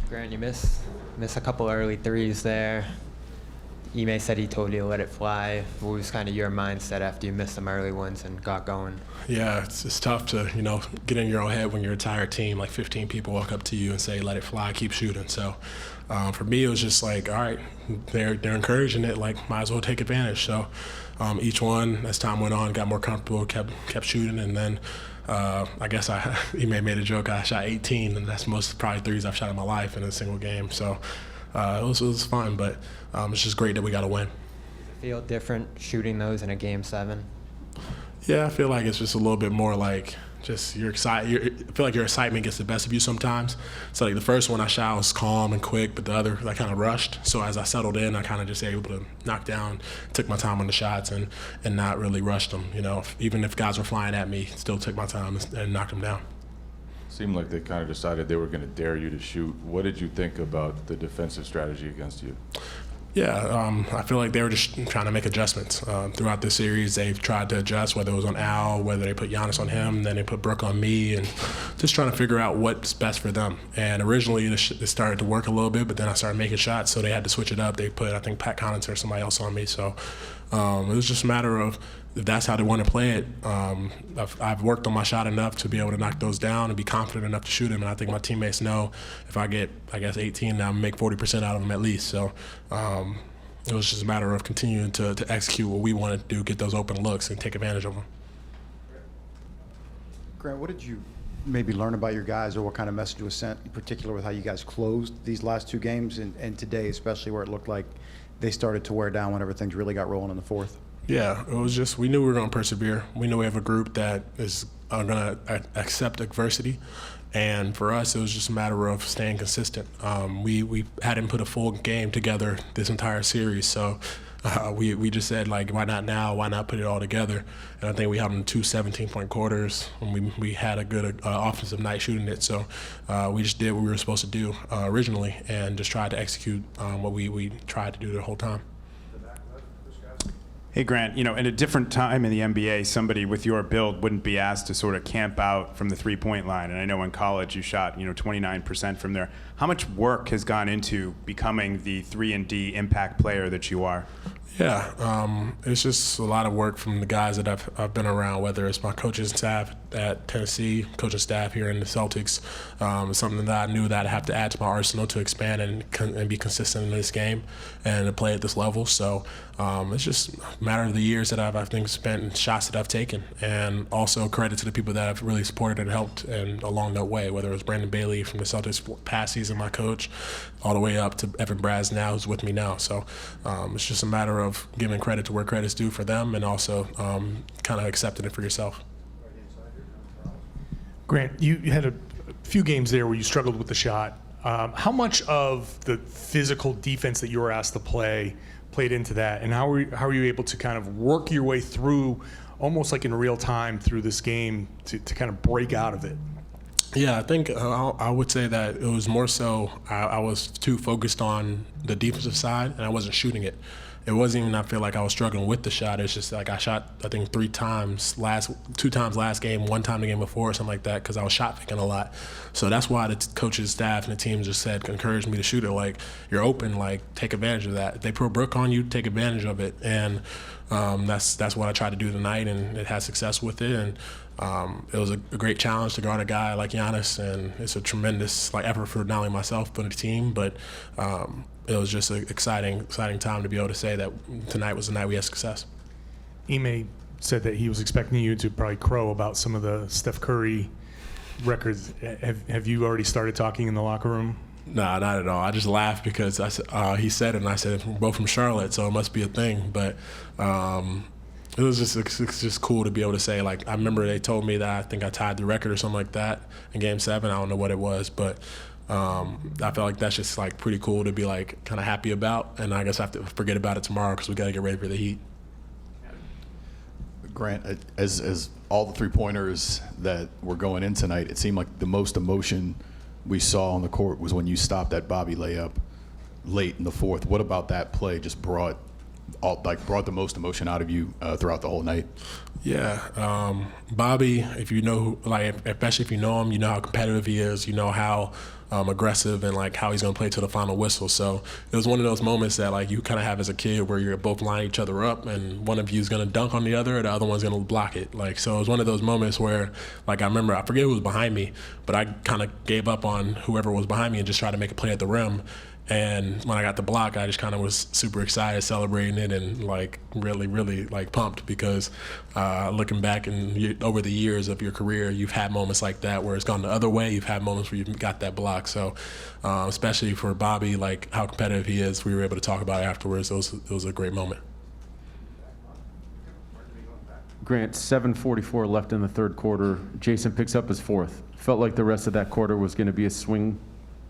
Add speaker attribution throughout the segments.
Speaker 1: Grant, you miss a couple early threes there. Ime said he told you to let it fly. What was kind of your mindset after you missed some early ones and got going?
Speaker 2: Yeah, it's tough to, get in your own head when your entire team, like 15 people walk up to you and say, let it fly, keep shooting. So for me, it was just like, all right, they're encouraging it, like might as well take advantage. So each one, as time went on, got more comfortable, kept shooting. And then I guess Ime made a joke, I shot 18, and that's most probably threes I've shot in my life in a single game. So it was fun, but it's just great that we got a win.
Speaker 1: Feel different shooting those in a Game 7?
Speaker 2: Yeah, I feel like it's just a little bit more like just you're excited. I feel like your excitement gets the best of you sometimes. So like the first one I shot was calm and quick, but the other I kind of rushed. So as I settled in, I kind of just able to knock down, took my time on the shots and not really rushed them. Even if guys were flying at me, still took my time and knocked them down.
Speaker 3: Seemed like they kind of decided they were going to dare you to shoot. What did you think about the defensive strategy against you?
Speaker 2: Yeah, I feel like they were just trying to make adjustments. Throughout the series, they've tried to adjust, whether it was on Al, whether they put Giannis on him, then they put Brooke on me, and just trying to figure out what's best for them. And originally, it started to work a little bit, but then I started making shots, so they had to switch it up. They put, I think, Pat Connaughton or somebody else on me. So it was just a matter of if that's how they want to play it. I've worked on my shot enough to be able to knock those down and be confident enough to shoot them. And I think my teammates know if I get, 18, I'm make 40% out of them at least. So it was just a matter of continuing to execute what we wanted to do, get those open looks and take advantage of them.
Speaker 4: Grant, what did you maybe learn about your guys, or what kind of message was sent in particular with how you guys closed these last two games and today, especially where it looked like they started to wear down whenever things really got rolling in the fourth?
Speaker 2: Yeah, it was just, we knew we were going to persevere. We know we have a group that is going to accept adversity. And for us, it was just a matter of staying consistent. We hadn't put a full game together this entire series. So we just said, like, why not now? Why not put it all together? And I think we had them 2 17-point quarters, and we had a good offensive night shooting it. So we just did what we were supposed to do originally and just tried to execute what we tried to do the whole time.
Speaker 5: Hey, Grant, in a different time in the NBA, somebody with your build wouldn't be asked to sort of camp out from the three-point line. And I know in college you shot, 29% from there. How much work has gone into becoming the 3-and-D impact player that you are?
Speaker 2: Yeah, it's just a lot of work from the guys that I've been around, whether it's my coaching staff at Tennessee, coaching staff here in the Celtics. It's something that I knew that I have to add to my arsenal to expand and be consistent in this game and to play at this level. So it's just a matter of the years that I think, spent and shots that I've taken. And also credit to the people that have really supported and helped and along that way, whether it was Brandon Bailey from the Celtics past season, my coach, all the way up to Evan Braz now, who's with me now. So it's just a matter of giving credit to where credit's due for them and also kind of accepting it for yourself.
Speaker 6: Grant, you had a few games there where you struggled with the shot. How much of the physical defense that you were asked to play played into that, and how are you able to kind of work your way through, almost like in real time, through this game to kind of break out of it?
Speaker 2: Yeah, I think I would say that it was more so I was too focused on the defensive side and I wasn't shooting it. It wasn't even, I feel like I was struggling with the shot. It's just like I shot, I think, 2 times last game, 1 time the game before or something like that, because I was shot faking a lot. So that's why the coaches, staff, and the team just encouraged me to shoot it. Like, you're open, like, take advantage of that. If they put Brooke on you, take advantage of it. And that's what I tried to do tonight, and it had success with it. And it was a great challenge to guard a guy like Giannis, and it's a tremendous effort for not only myself but the team. But it was just an exciting time to be able to say that tonight was the night we had success.
Speaker 6: Ime said that he was expecting you to probably crow about some of the Steph Curry records. Have you already started talking in the locker room?
Speaker 2: Nah, not at all. I just laughed because he said it, and I said we're both from Charlotte, so it must be a thing. But it was just cool to be able to say, like, I remember they told me that I think I tied the record or something like that in Game 7. I don't know what it was, but I feel like that's just pretty cool to be kind of happy about, and I guess I have to forget about it tomorrow because we got to get ready for the Heat.
Speaker 7: Grant, as all the three-pointers that were going in tonight, it seemed like the most emotion we saw on the court was when you stopped that Bobby layup late in the fourth. What about that play just brought the most emotion out of you throughout the whole night? Yeah,
Speaker 2: Bobby, if you know, especially if you know him, you know how competitive he is. You know how aggressive and like how he's going to play to the final whistle. So it was one of those moments that like you kind of have as a kid where you're both lining each other up and one of you is going to dunk on the other, or the other one's going to block it. Like, so it was one of those moments where like I remember, I forget who was behind me, but I kind of gave up on whoever was behind me and just tried to make a play at the rim. And when I got the block, I just kind of was super excited, celebrating it, and like really like pumped because looking back and over the years of your career, you've had moments like that where it's gone the other way. You've had moments where you've got that block. So especially for Bobby, like how competitive he is, we were able to talk about it afterwards. It was a great moment.
Speaker 8: Grant, 7:44 left in the third quarter. Jason picks up his fourth. Felt like the rest of that quarter was going to be a swing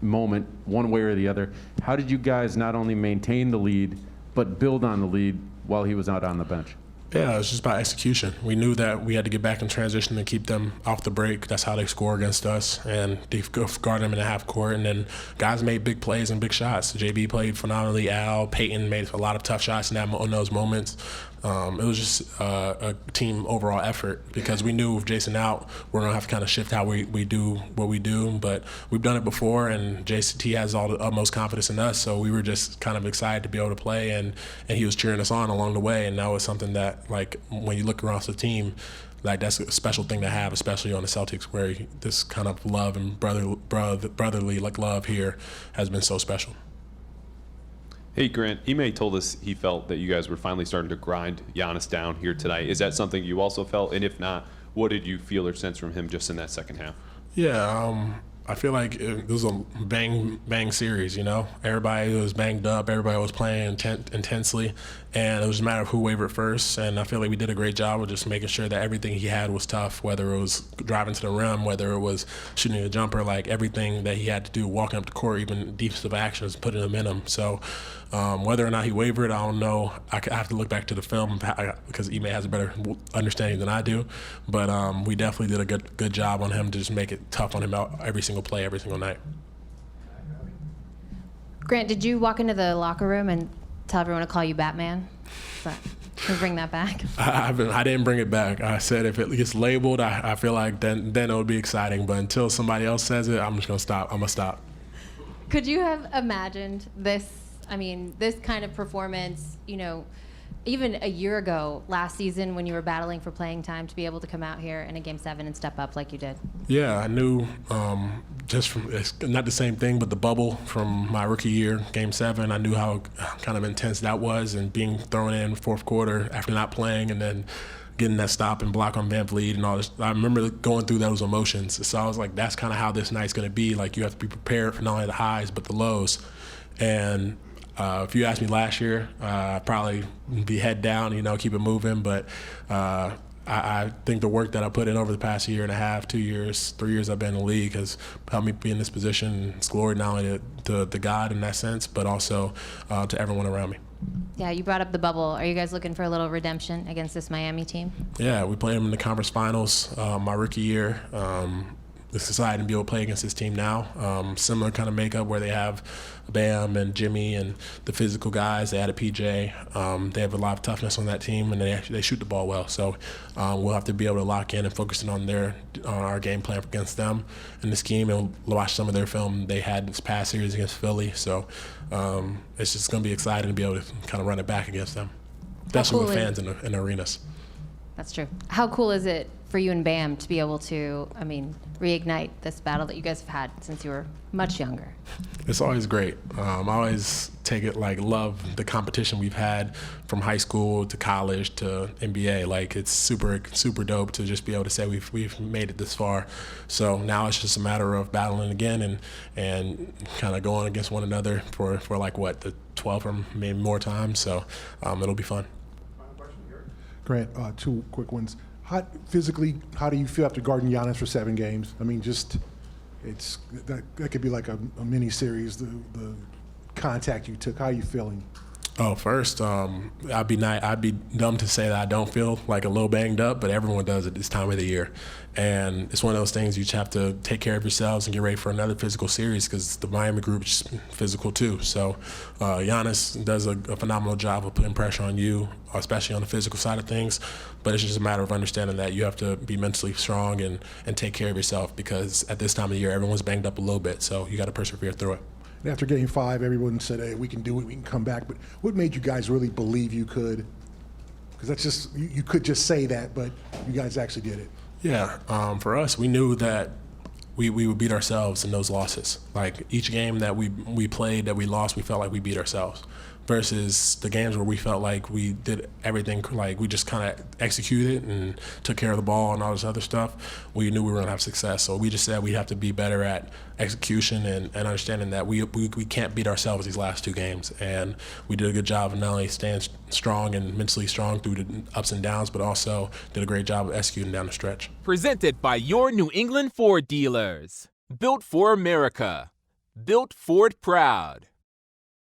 Speaker 8: moment one way or the other. How did you guys not only maintain the lead, but build on the lead while he was out on the bench?
Speaker 2: Yeah, it was just about execution. We knew that we had to get back in transition and keep them off the break. That's how they score against us, and they guard them in the half court. And then guys made big plays and big shots. JB played phenomenally. Peyton made a lot of tough shots in those moments. It was just a team overall effort because we knew with Jason out, we're going to have to kind of shift how we do what we do. But we've done it before, and JCT has all the utmost confidence in us. So we were just kind of excited to be able to play, and he was cheering us on along the way. And that was something that, like, when you look across the team, like that's a special thing to have, especially on the Celtics, where this kind of love and brotherly like love here has been so special.
Speaker 9: Hey, Grant, Ime told us he felt that you guys were finally starting to grind Giannis down here tonight. Is that something you also felt? And if not, what did you feel or sense from him just in that second half?
Speaker 2: Yeah, I feel like it was a bang series, you know? Everybody was banged up, everybody was playing intensely, and it was a matter of who wavered first, and I feel like we did a great job of just making sure that everything he had was tough, whether it was driving to the rim, whether it was shooting a jumper, like everything that he had to do, walking up the court, even defensive actions, putting them in him. So whether or not he wavered, I don't know. I have to look back to the film because Ime has a better understanding than I do, but we definitely did a good job on him to just make it tough on him every single play, every single night.
Speaker 10: Grant, did you walk into the locker room and tell everyone to call you Batman? Can we bring that back?
Speaker 2: I didn't bring it back. I said if it gets labeled, I feel like then it would be exciting. But until somebody else says it, I'm just gonna stop. I'm gonna stop.
Speaker 10: Could you have imagined this? I mean, this kind of performance, you know, even a year ago, last season, when you were battling for playing time, to be able to come out here in a Game 7 and step up like you did?
Speaker 2: Yeah, I knew just from, it's not the same thing, but the bubble from my rookie year, Game 7, I knew how kind of intense that was, and being thrown in fourth quarter after not playing and then getting that stop and block on Van Vliet and all this. I remember going through those emotions. So I was like, that's kind of how this night's going to be. Like, you have to be prepared for not only the highs but the lows. And if you asked me last year, I'd probably be head down, you know, keep it moving. But I think the work that I put in over the past year and a half, 2 years, 3 years I've been in the league has helped me be in this position. It's glory not only to God in that sense, but also to everyone around me.
Speaker 10: Yeah, you brought up the bubble. Are you guys looking for a little redemption against this Miami team?
Speaker 2: Yeah, we played them in the conference finals my rookie year. It's exciting to be able to play against this team now. Similar kind of makeup where they have Bam and Jimmy and the physical guys. They added PJ. They have a lot of toughness on that team, and they shoot the ball well. So we'll have to be able to lock in and focus in on our game plan against them in the scheme, and watch some of their film they had this past series against Philly. So it's just going to be exciting to be able to kind of run it back against them, especially with fans in the arenas.
Speaker 10: That's true. How cool is it for you and Bam to be able to, I mean, reignite this battle that you guys have had since you were much younger?
Speaker 2: It's always great. I always take it like love the competition we've had from high school to college to NBA. Like, it's super dope to just be able to say we've made it this far. So now it's just a matter of battling again and kind of going against one another for like what, the 12th or maybe more times. So it'll be fun.
Speaker 11: Grant, two quick ones. How do you feel after guarding Giannis for 7 games? I mean, just that could be like a mini series. The contact you took. How are you feeling?
Speaker 2: Oh, first, I'd be dumb to say that I don't feel like a little banged up, but everyone does at this time of the year, and it's one of those things you just have to take care of yourselves and get ready for another physical series because the Miami group's physical too. So, Giannis does a phenomenal job of putting pressure on you, especially on the physical side of things. But it's just a matter of understanding that you have to be mentally strong and take care of yourself because at this time of the year, everyone's banged up a little bit. So you got to persevere through it.
Speaker 11: And after Game 5, everyone said, hey, we can do it, we can come back. But what made you guys really believe you could? Because that's just, you could just say that, but you guys actually did it.
Speaker 2: Yeah, for us, we knew that we would beat ourselves in those losses. Like each game that we played that we lost, we felt like we beat ourselves. Versus the games where we felt like we did everything, like we just kind of executed and took care of the ball and all this other stuff, we knew we were going to have success. So we just said we have to be better at execution and understanding that we can't beat ourselves these last 2 games. And we did a good job of not only staying strong and mentally strong through the ups and downs, but also did a great job of executing down the stretch.
Speaker 12: Presented by your New England Ford dealers. Built for America. Built Ford proud.